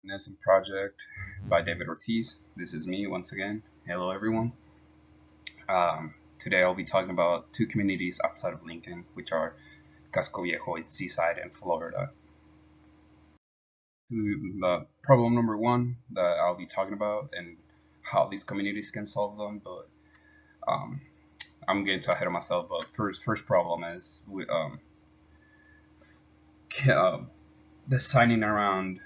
Urbanism project by David Ortiz. This is me once again. Hello, everyone. Today I'll be talking about two communities outside of Lincoln, which are Casco Viejo in Seaside and Florida. The problem number one that I'll be talking about and how these communities can solve them, but um, I'm getting too ahead of myself. But first problem is uh, designing around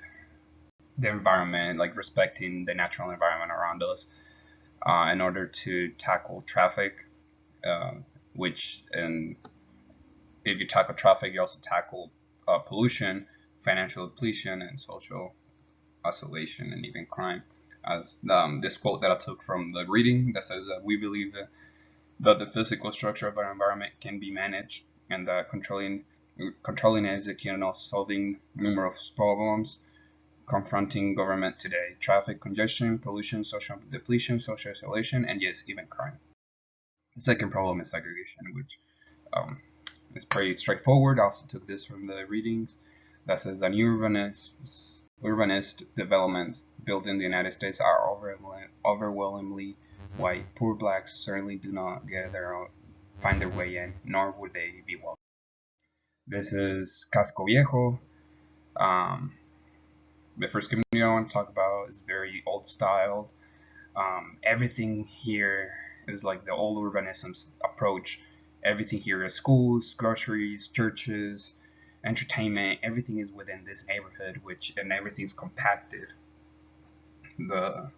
the environment, like respecting the natural environment around us in order to tackle traffic, uh, which, and if you tackle traffic, you also tackle pollution, financial depletion, and social isolation, and even crime. As this quote that I took from the reading that says that we believe that the physical structure of our environment can be managed, and that controlling it is a key to solving numerous problems confronting government today: traffic congestion, pollution, social depletion, social isolation, and yes, even crime. The second problem is segregation, which um, is pretty straightforward. I also took this from the readings that says that urbanist developments built in the United States are overwhelmingly white. Poor blacks certainly do not find their way in, nor would they be welcome. This is Casco Viejo. Um, the first community I want to talk about is very old style. Everything here is like the old urbanism approach. Everything here is schools, groceries, churches, entertainment. Everything is within this neighborhood, and everything's compacted. The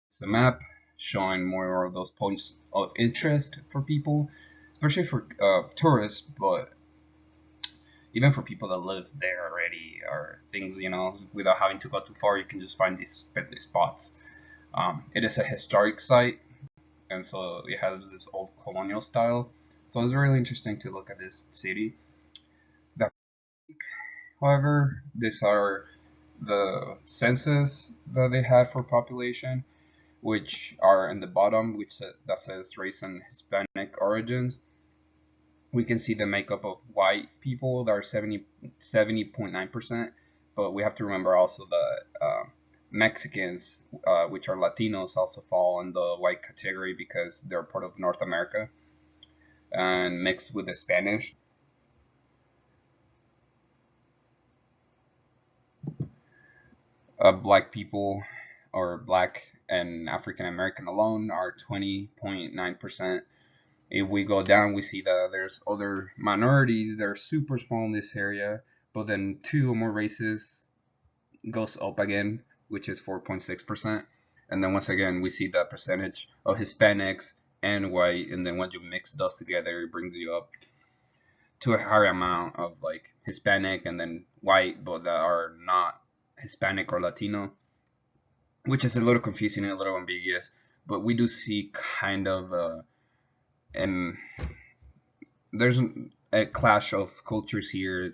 it's the map showing more of those points of interest for people, especially for tourists, but even for people that live there already, or things, without having to go too far, you can just find these spots. It is a historic site, and so it has this old colonial style. So it's really interesting to look at this city. That, however, these are the census that they have for population, which are in the bottom, that says race and Hispanic origins. We can see the makeup of white people that are 70.9%, but we have to remember also that Mexicans, which are Latinos, also fall in the white category because they're part of North America and mixed with the Spanish. Black people, or black and African American alone, are 20.9%. If we go down, we see that there's other minorities that are super small in this area, but then two or more races goes up again, which is 4.6%. And then once again, we see the percentage of Hispanics and white, and then once you mix those together, it brings you up to a higher amount of like Hispanic and then white, but that are not Hispanic or Latino, which is a little confusing and a little ambiguous. But we do see kind of um, there's a clash of cultures here.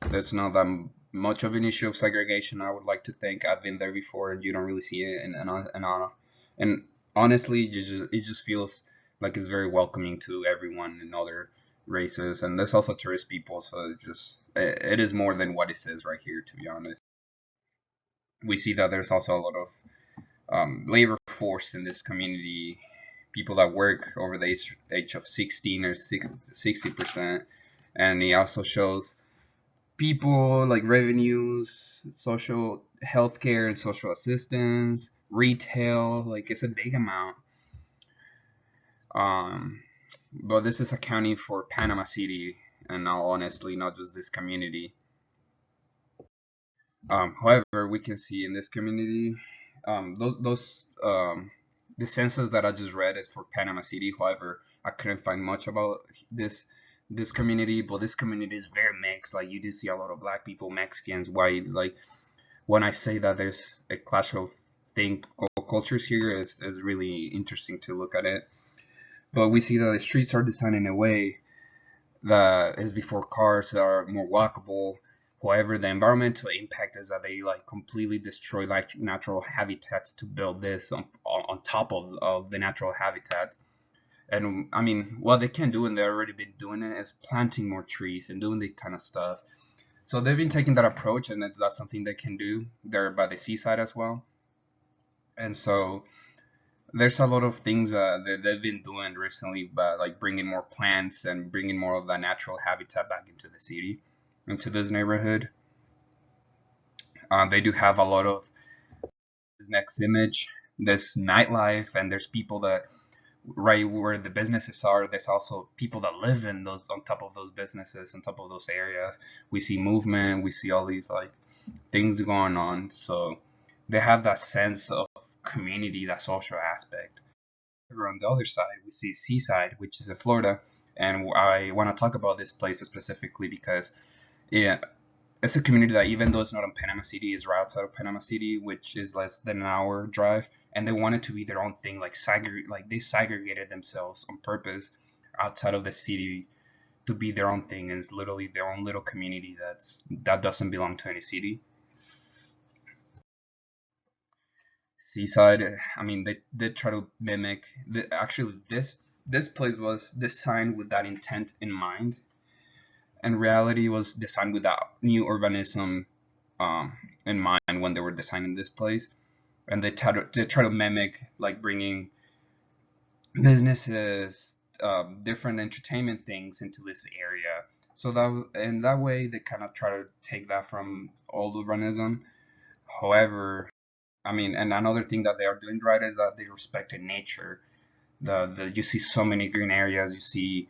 There's not that much of an issue of segregation. I would like to think I've been there before, and you don't really see it. And honestly, it just feels like it's very welcoming to everyone and other races. And there's also tourist people, so it is more than what it says right here. To be honest, we see that there's also a lot of labor force in this community. People that work over the age of 16 or 60%, and it also shows people like revenues, social healthcare and social assistance, retail. Like it's a big amount. Um, but this is accounting for Panama City, and now honestly, not just this community. However, we can see in this community, those the census that I just read is for Panama City. However, I couldn't find much about this community, but this community is very mixed. Like you do see a lot of black people, Mexicans, whites. Like when I say that there's a clash of cultures here, is really interesting to look at it. But we see that the streets are designed in a way that is before cars are more walkable. However, the environmental impact is that they like completely destroy like natural habitats to build this on top of the natural habitats. And I mean, what they can do, and they've already been doing it, is planting more trees and doing this kind of stuff. So they've been taking that approach, and that's something they can do. They're by the seaside as well, and so there's a lot of things that they've been doing recently, but like bringing more plants and bringing more of that natural habitat back into the city, into this neighborhood. They do have a lot of this next image, this nightlife, and there's people that right where the businesses are. There's also people that live in those on top of those businesses, on top of those areas. We see movement, we see all these like things going on. So they have that sense of community, that social aspect. On the other side, we see Seaside, which is in Florida, and I want to talk about this place specifically because yeah, it's a community that even though it's not in Panama City, is right outside of Panama City, which is less than an hour drive, and they wanted to be their own thing, like they segregated themselves on purpose outside of the city to be their own thing, and it's literally their own little community that doesn't belong to any city. Seaside, I mean, they did try to mimic. Actually, this place was designed with that intent in mind, and reality was designed with that new urbanism in mind when they were designing this place. And they try to mimic like bringing businesses, different entertainment things into this area. So that in that way they kind of try to take that from old urbanism. However, I mean, and another thing that they are doing right is that they respected nature. The you see so many green areas. You see,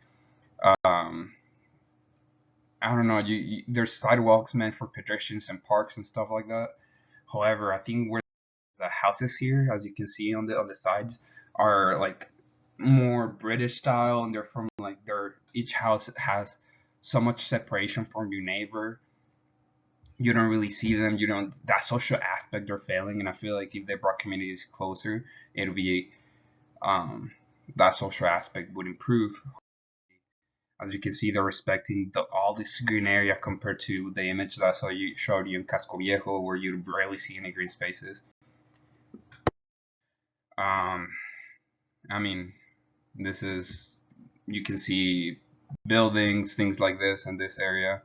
um, I don't know. There's sidewalks meant for pedestrians and parks and stuff like that. However, I think where the houses here, as you can see on the sides, are like more British style, and they're from like they're each house has so much separation from your neighbor. You don't really see them. You don't that social aspect they're failing, and I feel like if they brought communities closer, it'll be that social aspect would improve. As you can see, they're respecting all this green area compared to the image that I showed you in Casco Viejo, where you barely see any green spaces. Um, I mean, this is you can see buildings, things like this in this area.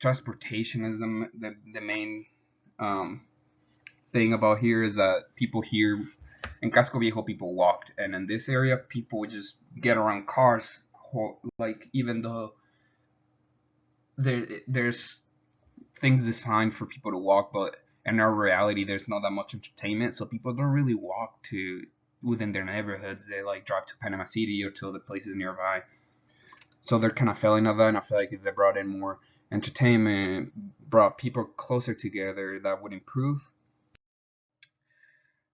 Transportation is the main um, thing about here is that people here in Casco Viejo people walked, and in this area people would just get around cars. Like even though there's things designed for people to walk, but in our reality there's not that much entertainment, so people don't really walk to within their neighborhoods. They like drive to Panama City or to the places nearby. So they're kind of failing at that, and I feel like if they brought in more entertainment, brought people closer together, that would improve.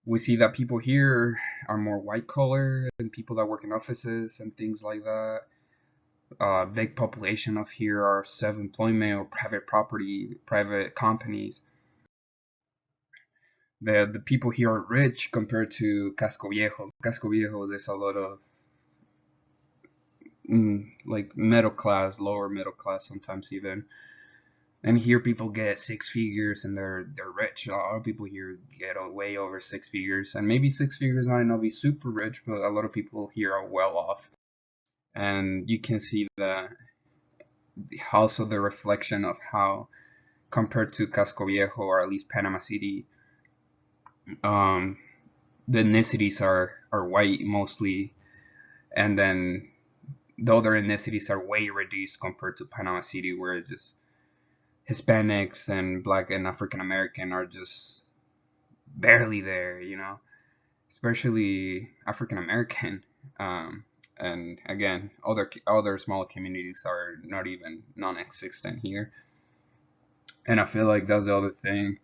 We see that people here are more white collar and people that work in offices and things like that. Big population of here are self-employment or private property, private companies. The people here are rich compared to Casco Viejo. Casco Viejo, there's a lot of like middle class, lower middle class, sometimes even. And here people get six figures and they're rich. A lot of people here get way over six figures, and maybe six figures might not be super rich, but a lot of people here are well off. And you can see that also the reflection of how compared to Casco Viejo or at least Panama City, um, the ethnicities are white mostly, and then the other ethnicities are way reduced compared to Panama City, where it's just Hispanics and Black and African American are just barely there, especially African American. And again, other small communities are not even non-existent here. And I feel like that's the other thing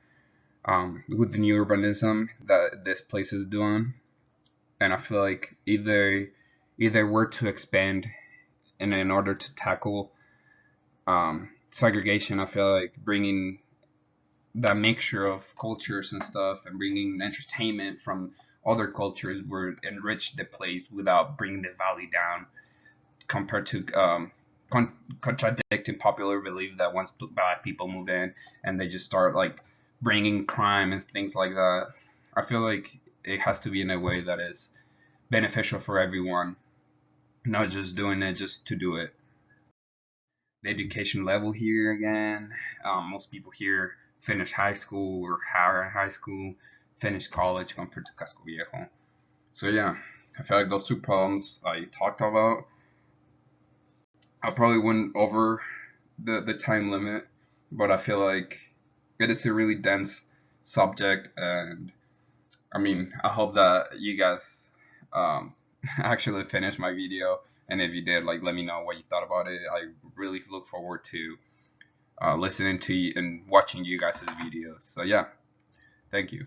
with the new urbanism that this place is doing. And I feel like either we're to expand, and in order to tackle segregation, I feel like bringing that mixture of cultures and stuff and bringing entertainment from other cultures would enrich the place without bringing the value down compared to contradicting popular belief that once black people move in and they just start like bringing crime and things like that. I feel like it has to be in a way that is beneficial for everyone, not just doing it just to do it. the education level here again. Most people here finish high school or higher high school, finish college compared to Casco Viejo. So yeah, I feel like those two problems I talked about, I probably went over the time limit, but I feel like it is a really dense subject, and I mean, I hope that you guys um, actually finished my video, and if you did, like, let me know what you thought about it. I really look forward to listening to you and watching you guys' videos. So yeah, thank you.